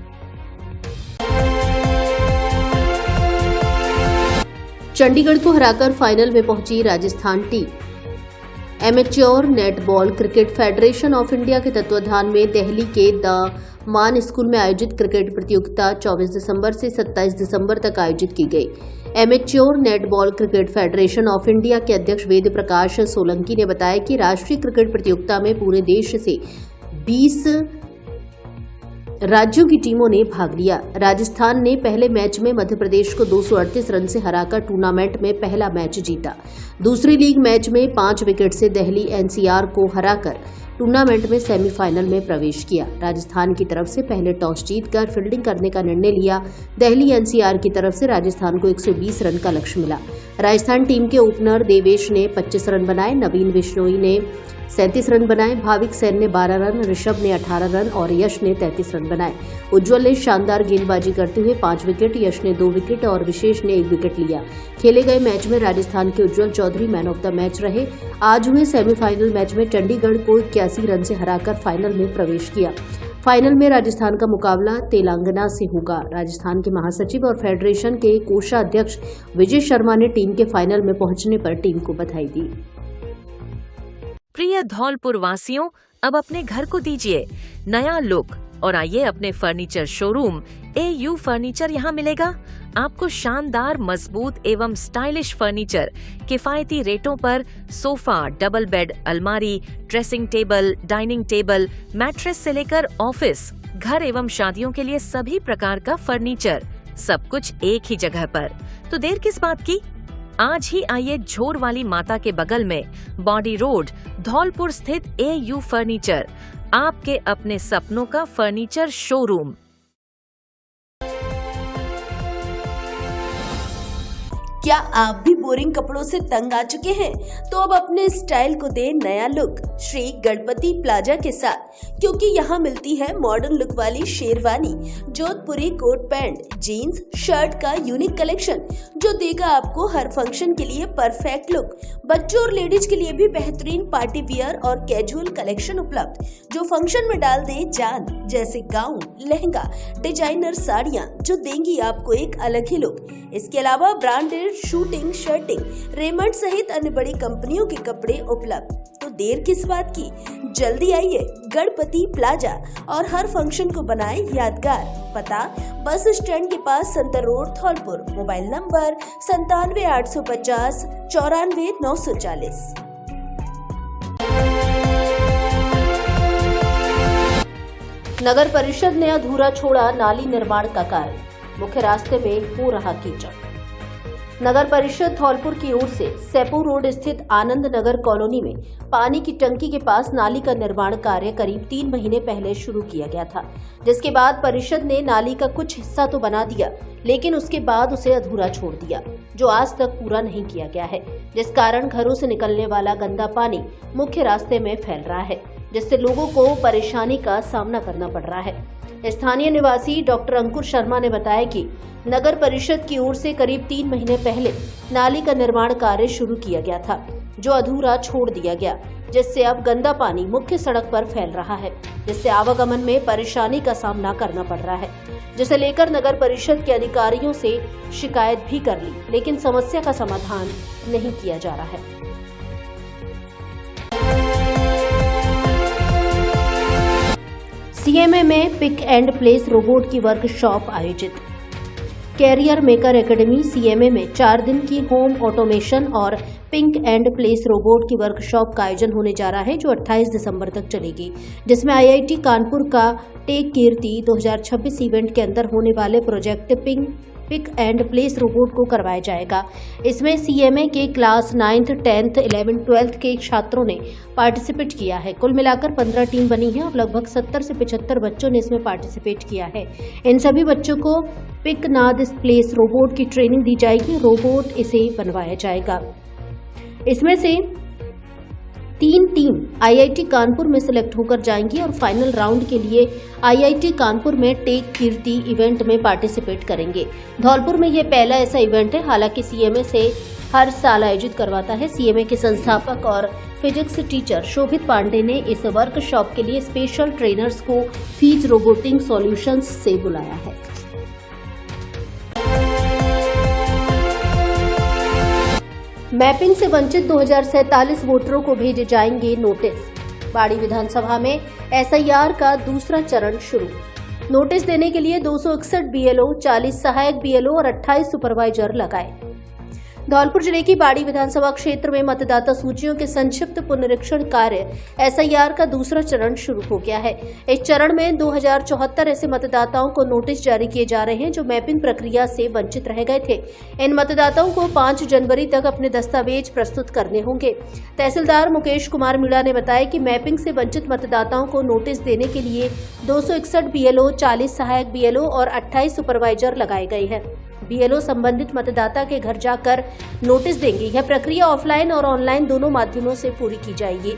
चंडीगढ़ को हराकर फाइनल में पहुंची Rajasthan team. Amateur netball cricket federation of India के तत्वाधान में दिल्ली के द मान स्कूल में आयोजित क्रिकेट प्रतियोगिता 24 दिसंबर से 27 दिसंबर तक आयोजित की गई। Amateur netball cricket federation of India के अध्यक्ष वेद प्रकाश सोलंकी ने बताया कि राष्ट्रीय क्रिकेट प्रतियोगिता में पूरे देश से 20 राज्यों की टीमों ने भाग लिया। राजस्थान ने पहले मैच में मध्य प्रदेश को 238 रन से हराकर टूर्नामेंट में पहला मैच जीता। दूसरी लीग मैच में 5 विकेट से दिल्ली NCR को हराकर टूर्नामेंट में सेमीफाइनल में प्रवेश किया। राजस्थान की तरफ से पहले टॉस जीतकर फील्डिंग करने का निर्णय लिया। दिल्ली एनसीआर की तरफ से राजस्थान को 120 रन का लक्ष्य मिला। राजस्थान टीम के ओपनर देवेश ने 25 रन बनाए, नवीन बिश्नोई ने 37 रन बनाए, भाविक सेन ने 12 रन, ऋषभ ने 18 रन और यश ने 33 रन बनाए। उज्जवल ने शानदार गेंदबाजी करते हुए 5 विकेट, यश ने 2 विकेट और विशेष ने 1 विकेट लिया। खेले गए मैच में राजस्थान के Ujjwal Chaudhary man of the match रहे। आज हुए सेमीफाइनल मैच में चंडीगढ़ को 81 रन से हराकर फाइनल में प्रवेश किया। फाइनल में राजस्थान का मुकाबला तेलंगाना से होगा। राजस्थान के महासचिव और फेडरेशन के कोषाध्यक्ष विजय शर्मा ने टीम के फाइनल में पहुंचने पर टीम को बधाई दी।
प्रिय धौलपुर वासियों, अब अपने घर को दीजिए नया लुक और आइए अपने फर्नीचर शोरूम AU फर्नीचर यहाँ मिलेगा। आपको शानदार, मजबूत एवं स्टाइलिश फर्नीचर किफायती रेटों पर सोफा, डबल बेड, अलमारी, dressing table, dining table, mattress से लेकर ऑफिस, घर एवं शादियों के लिए सभी प्रकार का फर्नीचर, सब कुछ एक ही जगह पर। तो देर किस बात की, आज ही आइए झोर वाली माता के बगल में बॉडी रोड धौलपुर स्थित AU फर्नीचर, आपके अपने सपनों का फर्नीचर शोरूम।
क्या आप भी बोरिंग कपड़ों से तंग आ चुके हैं? तो अब अपने स्टाइल को दे नया लुक श्री गणपति प्लाजा के साथ, क्योंकि यहाँ मिलती है मॉडर्न लुक वाली शेरवानी, जोधपुरी कोट पैंट, जीन्स, शर्ट का यूनिक कलेक्शन जो देगा आपको हर फंक्शन के लिए परफेक्ट लुक। बच्चों और लेडीज के लिए भी बेहतरीन पार्टी वियर और कैजुअल कलेक्शन उपलब्ध जो फंक्शन में डाल दे जान, जैसे गाउन, लहंगा, डिजाइनर साड़ियाँ जो देंगी आपको एक अलग ही लुक। इसके अलावा ब्रांडेड शूटिंग, शर्टिंग, रेमंड सहित अन्य बड़ी कंपनियों के कपड़े उपलब्ध। तो देर किस बात की, जल्दी आइए गणपति प्लाजा और हर फंक्शन को बनाए यादगार। पता बस स्टैंड के पास Santar road Dholpur. Mobile number 97 850 94 940।
नगर परिषद ने अधूरा छोड़ा नाली निर्माण का कार्य, मुख्य रास्ते में हो रहा कीचड़। नगर परिषद धौलपुर की ओर से सेपू रोड स्थित आनंद नगर कॉलोनी में पानी की टंकी के पास नाली का निर्माण कार्य करीब 3 महीने पहले शुरू किया गया था, जिसके बाद परिषद ने नाली का कुछ हिस्सा तो बना दिया, लेकिन उसके बाद उसे अधूरा छोड़ दिया, जो आज तक पूरा नहीं किया गया है, जिस कारण घरों से निकलने वाला गंदा पानी मुख्य रास्ते में फैल रहा है, जिससे लोगों को परेशानी का सामना करना पड़ रहा है। स्थानीय निवासी डॉक्टर अंकुर शर्मा ने बताया कि नगर परिषद की ओर से करीब 3 महीने पहले नाली का निर्माण कार्य शुरू किया गया था, जो अधूरा छोड़ दिया गया, जिससे अब गंदा पानी मुख्य सड़क पर फैल रहा है, जिससे आवागमन में परेशानी का सामना करना पड़ रहा है, जिसे लेकर नगर परिषद के अधिकारियों से शिकायत भी कर ली, लेकिन समस्या का समाधान नहीं किया जा रहा है। सीएमए में पिक एंड प्लेस रोबोट की वर्कशॉप आयोजित। कैरियर मेकर एकेडमी सीएमए में 4 दिन की होम ऑटोमेशन और पिक एंड प्लेस रोबोट की वर्कशॉप का आयोजन होने जा रहा है, जो 28 दिसंबर तक चलेगी, जिसमें IIT कानपुर का टेक कीर्ति 2026 इवेंट के अंदर होने वाले project pick and place robot को करवाया जाएगा। इसमें सीएमए के class 9th, 10th, 11th, 12th के छात्रों ने पार्टिसिपेट किया है। कुल मिलाकर 15 टीम बनी है और लगभग 70 से 75 बच्चों ने इसमें पार्टिसिपेट किया है। इन सभी बच्चों को पिक नाद प्लेस रोबोट की ट्रेनिंग दी जाएगी, रोबोट इसे बनवाया जाएगा। इसमें से 3 टीम IIT कानपुर में सिलेक्ट होकर जाएंगी और फाइनल राउंड के लिए IIT कानपुर में टेक कीर्ति इवेंट में पार्टिसिपेट करेंगे। धौलपुर में यह पहला ऐसा इवेंट है, हालांकि सीएमए से हर साल आयोजित करवाता है। सीएमए के संस्थापक और फिजिक्स टीचर शोभित पांडे ने इस वर्कशॉप के लिए स्पेशल ट्रेनर्स को फीज रोबोटिंग सॉल्यूशंस से बुलाया है। मैपिंग से वंचित 2047 वोटरों को भेजे जाएंगे नोटिस। बाड़ी विधानसभा में SIR का दूसरा चरण शुरू। नोटिस देने के लिए 261 BLO, 40 सहायक BLO और 28 सुपरवाइजर लगाए। धौलपुर जिले की बाड़ी विधानसभा क्षेत्र में मतदाता सूचियों के संक्षिप्त पुनरीक्षण कार्य एसआईआर का दूसरा चरण शुरू हो गया है। इस चरण में 2074 ऐसे मतदाताओं को नोटिस जारी किए जा रहे हैं जो मैपिंग प्रक्रिया से वंचित रह गए थे। इन मतदाताओं को 5 जनवरी तक अपने दस्तावेज प्रस्तुत करने होंगे। तहसीलदार मुकेश कुमार मीणा ने बताया कि मैपिंग से वंचित मतदाताओं को नोटिस देने के लिए 261 बीएलओ, 40 सहायक बीएलओ और 28 सुपरवाइजर लगाए गए हैं। बीएलओ संबंधित मतदाता के घर जाकर नोटिस देंगे। यह प्रक्रिया ऑफलाइन और ऑनलाइन दोनों माध्यमों से पूरी की जाएगी।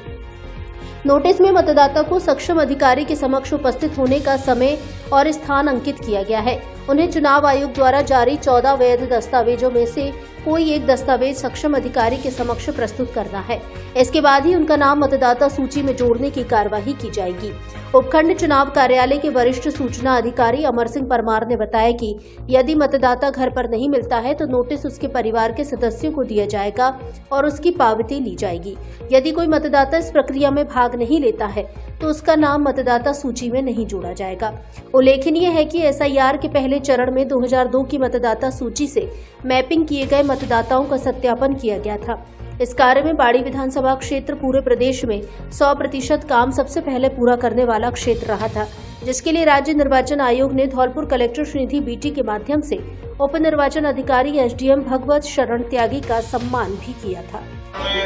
नोटिस में मतदाता को सक्षम अधिकारी के समक्ष उपस्थित होने का समय और स्थान अंकित किया गया है। उन्हें चुनाव आयोग द्वारा जारी 14 वैध दस्तावेजों में से कोई एक दस्तावेज सक्षम अधिकारी के समक्ष प्रस्तुत करना है। इसके बाद ही उनका नाम मतदाता सूची में जोड़ने की कार्यवाही की जाएगी। उपखंड चुनाव कार्यालय के वरिष्ठ सूचना अधिकारी अमर सिंह परमार ने बताया कि यदि मतदाता घर पर नहीं मिलता है तो नोटिस उसके परिवार के सदस्यों को दिया जाएगा और उसकी पावती ली जाएगी। यदि कोई मतदाता इस प्रक्रिया में भाग नहीं लेता है तो उसका नाम मतदाता सूची में नहीं जोड़ा जाएगा। उल्लेखनीय है कि एसआईआर के पहले चरण में 2002 की मतदाता सूची से मैपिंग किए गए मतदाताओं का सत्यापन किया गया था। इस कार्य में बाड़ी विधानसभा क्षेत्र पूरे प्रदेश में 100% काम सबसे पहले पूरा करने वाला क्षेत्र रहा था, जिसके लिए राज्य निर्वाचन आयोग ने धौलपुर कलेक्टर श्रीनिधि बीटी के माध्यम से उप निर्वाचन अधिकारी एसडीएम भगवत शरण त्यागी का सम्मान भी किया था।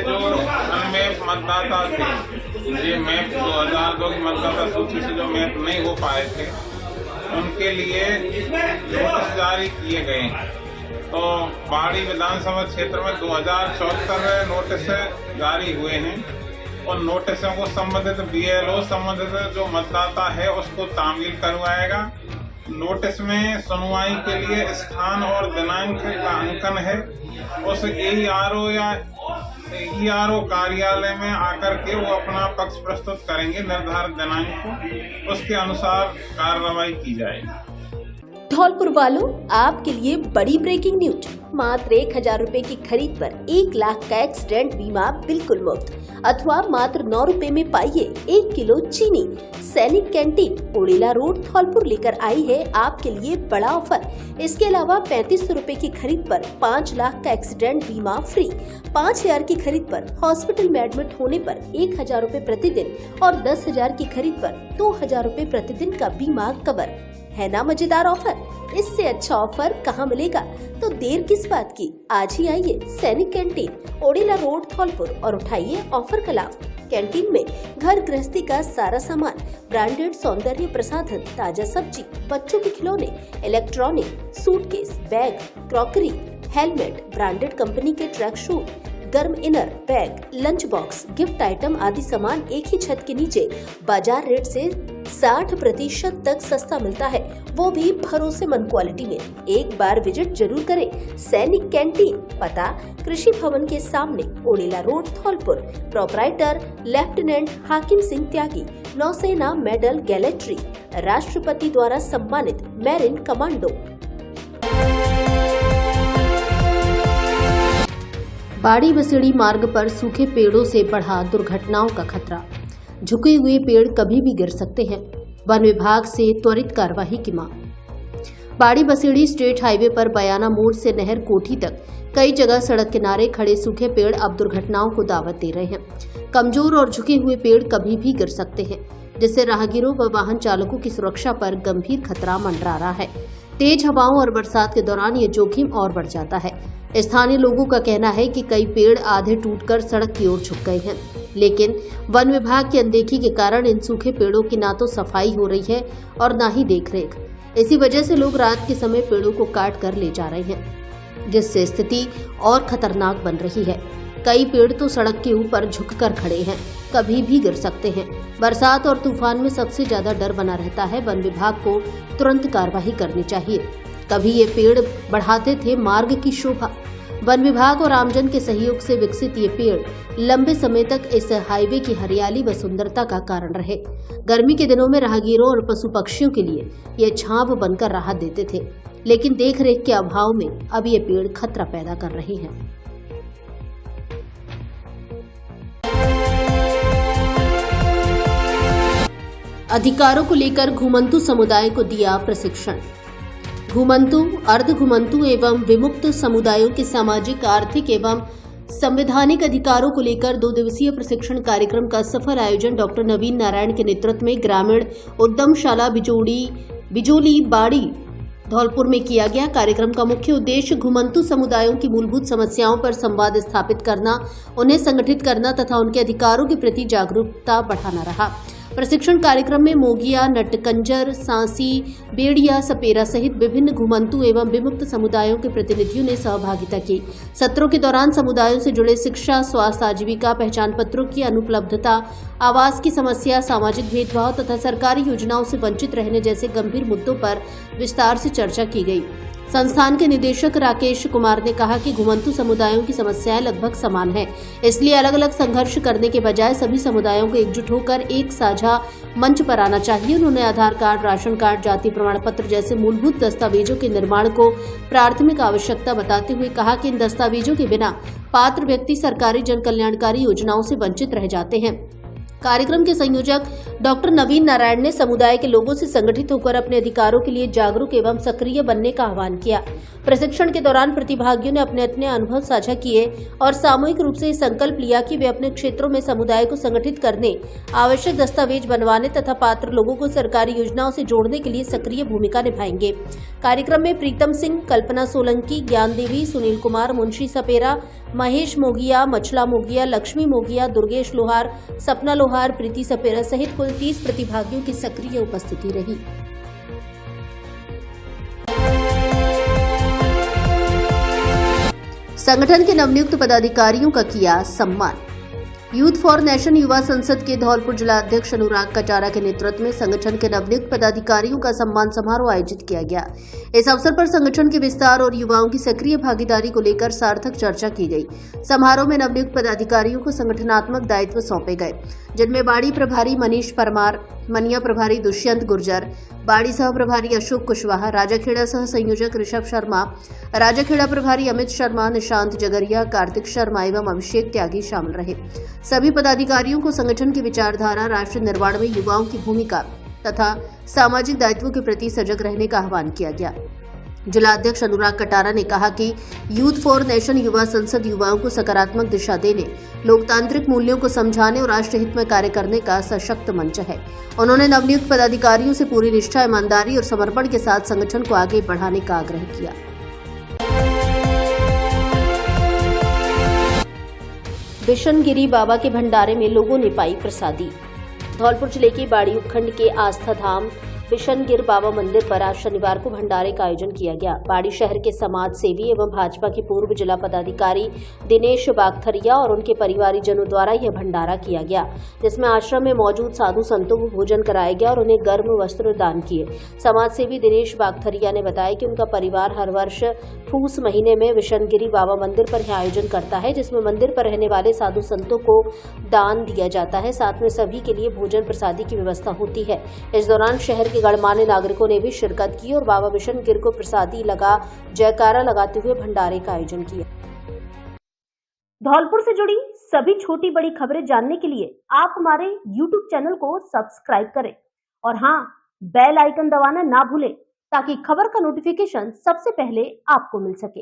जो अनमैप मतदाता थे, ये मैप 2002 की मतदाता सूची से जो मैप नहीं हो पाए थे, उनके लिए नोटिस जारी किए गए। तो बाड़ी विधानसभा क्षेत्र में 2074 नोटिस जारी हुए हैं। उन नोटिसों को संबंधित बीएलओ संबंधित जो मतदाता है उसको तामील करवाएगा। नोटिस में सुनवाई के लिए स्थान और दिनांक का अंकन है। उस एईआरओ या ईआरओ कार्यालय में आकर के वो अपना पक्ष प्रस्तुत करेंगे निर्धारित दिनांक को, उसके अनुसार कार्रवाई की जाएगी।
धौलपुर वालों, आपके लिए बड़ी ब्रेकिंग न्यूज। मात्र 1000 रुपए की खरीद पर 1 लाख का एक्सीडेंट बीमा बिल्कुल मुफ्त, अथवा मात्र 9 रुपए में पाइए 1 किलो चीनी। सैनिक कैंटीन, ओड़ेला रोड, धौलपुर लेकर आई है आपके लिए बड़ा ऑफर। इसके अलावा 3500 रुपए की खरीद पर 5 लाख का एक्सीडेंट बीमा फ्री। 5000 की खरीद पर हॉस्पिटल में एडमिट होने पर 1000 रुपए प्रतिदिन और 10,000 की खरीद पर 2000 रुपए प्रतिदिन का बीमा कवर। है ना मजेदार ऑफर? इससे अच्छा ऑफर कहाँ मिलेगा? तो देर किस बात की, आज ही आइए सैनिक कैंटीन, ओड़ेला रोड, धौलपुर और उठाइए ऑफर का लाभ। कैंटीन में घर गृहस्थी का सारा सामान, ब्रांडेड सौंदर्य प्रसाधन, ताजा सब्जी, बच्चों के खिलौने, electronic, suitcase, bag, crockery, helmet, branded company के ट्रैक शूट, गर्म inner, bag, lunch box, gift item आदि सामान एक ही छत के नीचे बाजार रेट से 60% तक सस्ता मिलता है, वो भी भरोसेमंद क्वालिटी में। एक बार विजिट जरूर करें। सैनिक कैंटीन, पता कृषि भवन के सामने, ओड़ेला रोड, धौलपुर। प्रोपराइटर लेफ्टिनेंट हाकिम सिंह त्यागी, नौसेना मेडल गैलेट्री, राष्ट्रपति द्वारा सम्मानित मैरिन कमांडो।
बाड़ी बसेड़ी मार्ग पर सूखे पेड़ों से बढ़ा दुर्घटनाओं का खतरा। झुके हुए पेड़ कभी भी गिर सकते हैं। वन विभाग से त्वरित कार्रवाई की मांग। बाड़ी बसेड़ी स्टेट हाईवे पर बयाना मोड़ से नहर कोठी तक कई जगह सड़क किनारे खड़े सूखे पेड़ अब दुर्घटनाओं को दावत दे रहे हैं। कमजोर और झुके हुए पेड़ कभी भी गिर सकते हैं, जिससे राहगीरों व वाहन चालकों की सुरक्षा पर गंभीर खतरा मंडरा रहा है। तेज हवाओं और बरसात के दौरान ये जोखिम और बढ़ जाता है। स्थानीय लोगों का कहना है कि कई पेड़ आधे टूटकर सड़क की ओर झुक गए हैं, लेकिन वन विभाग की अनदेखी के कारण इन सूखे पेड़ों की ना तो सफाई हो रही है और ना ही देखरेख। इसी वजह से लोग रात के समय पेड़ों को काट कर ले जा रहे हैं, जिससे स्थिति और खतरनाक बन रही है। कई पेड़ तो सड़क के ऊपर झुककर खड़े हैं, कभी भी गिर सकते हैं। बरसात और तूफान में सबसे ज्यादा डर बना रहता है। वन विभाग को तुरंत कार्रवाई करनी चाहिए। कभी ये पेड़ बढ़ाते थे मार्ग की शोभा। वन विभाग और आमजन के सहयोग से विकसित ये पेड़ लंबे समय तक इस हाईवे की हरियाली व सुंदरता का कारण रहे। गर्मी के दिनों में राहगीरों और पशु पक्षियों के लिए ये छांव बनकर राहत देते थे, लेकिन देखरेख के अभाव में अब ये पेड़ खतरा पैदा कर रहे हैं। अधिकारों को लेकर घुमंतु समुदाय को दिया प्रशिक्षण। घुमंतु, अर्ध घुमंतु एवं विमुक्त समुदायों के सामाजिक, आर्थिक एवं संवैधानिक अधिकारों को लेकर 2 दिवसीय प्रशिक्षण कार्यक्रम का सफल आयोजन डॉक्टर नवीन नारायण के नेतृत्व में ग्रामीण उद्यमशाला बिजोली बाड़ी धौलपुर में किया गया। कार्यक्रम का मुख्य उद्देश्य घुमंतु समुदायों की मूलभूत समस्याओं पर संवाद स्थापित करना, उन्हें संगठित करना तथा उनके अधिकारों के प्रति जागरूकता बढ़ाना रहा। प्रशिक्षण कार्यक्रम में मोगिया, नटकंजर, सांसी, बेड़िया, सपेरा सहित विभिन्न घुमंतु एवं विमुक्त समुदायों के प्रतिनिधियों ने सहभागिता की। सत्रों के दौरान समुदायों से जुड़े शिक्षा, स्वास्थ्य, आजीविका, पहचान पत्रों की अनुपलब्धता, आवास की समस्या, सामाजिक भेदभाव तथा सरकारी योजनाओं से वंचित रहने जैसे गंभीर मुद्दों पर विस्तार से चर्चा की गई। संस्थान के निदेशक राकेश कुमार ने कहा कि घुमंतु समुदायों की समस्याएं लगभग समान हैं, इसलिए अलग अलग संघर्ष करने के बजाय सभी समुदायों को एकजुट होकर एक साझा मंच पर आना चाहिए। उन्होंने आधार कार्ड, राशन कार्ड, जाति प्रमाण पत्र जैसे मूलभूत दस्तावेजों के निर्माण को प्राथमिक आवश्यकता बताते हुए कहा कि इन दस्तावेजों के बिना पात्र व्यक्ति सरकारी जन कल्याणकारी योजनाओं से वंचित रह जाते हैं। कार्यक्रम के संयोजक डॉक्टर नवीन नारायण ने समुदाय के लोगों से संगठित होकर अपने अधिकारों के लिए जागरूक एवं सक्रिय बनने का आह्वान किया। प्रशिक्षण के दौरान प्रतिभागियों ने अपने अपने अनुभव साझा किए और सामूहिक रूप से संकल्प लिया कि वे अपने क्षेत्रों में समुदाय को संगठित करने, आवश्यक दस्तावेज बनवाने तथा पात्र लोगों को सरकारी योजनाओं से जोड़ने के लिए सक्रिय भूमिका निभाएंगे। कार्यक्रम में प्रीतम सिंह, कल्पना सोलंकी, ज्ञान देवी, सुनील कुमार, मुंशी सपेरा, महेश मोगिया, मछला मोगिया, लक्ष्मी मोगिया, दुर्गेश लोहार, सपना लोहार, प्रीति सपेरा सहित कुल 30 प्रतिभागियों की सक्रिय उपस्थिति रही। संगठन के नवनियुक्त पदाधिकारियों का किया सम्मान। यूथ फॉर नेशन युवा संसद के धौलपुर जिला अध्यक्ष अनुराग कटारा के नेतृत्व में संगठन के नवनियुक्त पदाधिकारियों का सम्मान समारोह आयोजित किया गया। इस अवसर पर संगठन के विस्तार और युवाओं की सक्रिय भागीदारी को लेकर सार्थक चर्चा की गई। समारोह में नवनियुक्त पदाधिकारियों को संगठनात्मक दायित्व सौंपे गए, जिनमें बाड़ी प्रभारी मनीष परमार, मनिया प्रभारी दुष्यंत गुर्जर, बाड़ी सह प्रभारी अशोक कुशवाहा, राजाखेड़ा सह संयोजक ऋषभ शर्मा, राजाखेड़ा प्रभारी अमित शर्मा, निशांत जगरिया, कार्तिक शर्मा एवं अभिषेक त्यागी शामिल रहे। सभी पदाधिकारियों को संगठन की विचारधारा, राष्ट्र निर्माण में युवाओं की भूमिका तथा सामाजिक दायित्वों के प्रति सजग रहने का आह्वान किया गया। जिला अध्यक्ष अनुराग कटारा ने कहा कि यूथ फॉर नेशन युवा संसद युवाओं को सकारात्मक दिशा देने, लोकतांत्रिक मूल्यों को समझाने और राष्ट्र हित में कार्य करने का सशक्त मंच है। उन्होंने नवनियुक्त पदाधिकारियों से पूरी निष्ठा, ईमानदारी और समर्पण के साथ संगठन को आगे बढ़ाने का आग्रह किया। बिशनगिरी बाबा के भंडारे में लोगों ने पाई प्रसादी। धौलपुर जिले के बाड़ी उपखंड के आस्था धाम बिशनगिर बाबा मंदिर पर आज शनिवार को भंडारे का आयोजन किया गया। बाड़ी शहर के समाज सेवी एवं भाजपा के पूर्व जिला पदाधिकारी दिनेश बागथरिया और उनके परिवारीजनों द्वारा यह भंडारा किया गया, जिसमें आश्रम में मौजूद साधु संतों को भोजन कराया गया और उन्हें गर्म वस्त्र दान किए। समाज सेवी दिनेश बागथरिया ने बताया कि उनका परिवार हर वर्ष फूस महीने में बिशनगिरी बाबा मंदिर पर यह आयोजन करता है, जिसमें मंदिर पर रहने वाले साधु संतों को दान दिया जाता है। साथ में सभी के लिए भोजन प्रसादी की व्यवस्था होती है। इस दौरान शहर के गणमान्य नागरिकों ने भी शिरकत की और बाबा बिशनगिर को प्रसादी लगा जयकारा लगाते हुए भंडारे का आयोजन किया। धौलपुर से जुड़ी सभी छोटी बड़ी खबरें जानने के लिए आप हमारे YouTube चैनल को सब्सक्राइब करें और हाँ, बेल आइकन दबाना ना भूलें ताकि खबर का नोटिफिकेशन सबसे पहले आपको मिल सके।